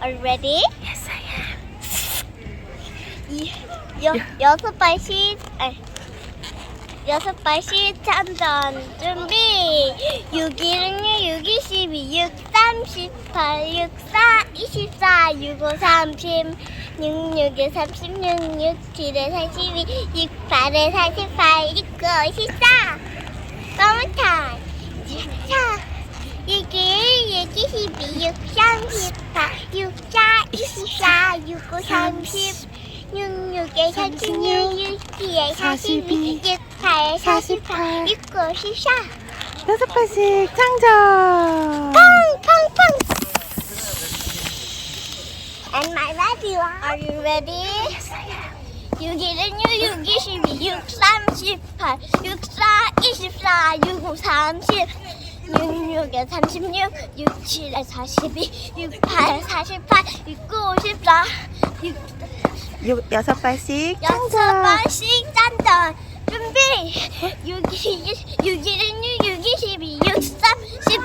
Are you ready? Yes, I 여섯 발 시찬전 준비. 6일은요 6, 22, 6, 38, 6, 4, 24, 6, 5, 30, 6, 6에 36, 6, 7에 42, 6, 8에 48, 6, 9, 14. One more time. 6, 6, 22, 6, 38, 6, 4, 24, 6, 5, 30, 6, 6에 36, 6, 7에 42, 6, 8에 48, 6, 9, 14. 여섯 발씩 장전. 팡팡팡. And my radio. Are you ready? Yes, I am. 6일은요 6, 22, 6, 38, 6, 4, 24, 6, 5, 30, 6, 6에 36, 6, 7에 42, 6, 8에 48, 6, 9, 54, 여섯 발씩 여섯 장전. 번씩 짠던 준비. 6일은요 6, 22, 6, 3, 18,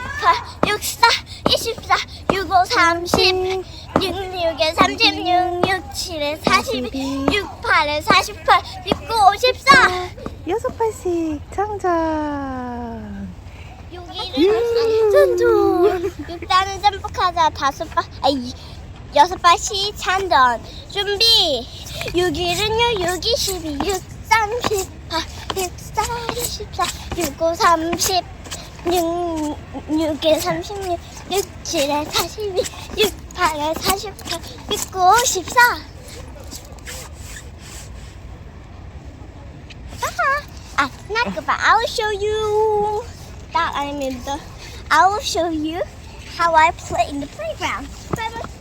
6, 4, 24, 6, 5, 30, 6, 6에 36, 6, 7에 42, 6, 8에 48, 6, 9, 54. 여섯 발씩 장전. 6일은 전전. 6단은 점프하자. 여섯 발씩 찬던 준비. 6일은요 6, 22, 6, 38, 6, 4, 24, 6, 5, 30, 6, 6에 36, 6, 7에 42, 6, 8에 48, 6, 9, 54. Not goodbye. I will show you that I will show you how I play in the playground. Bye-bye.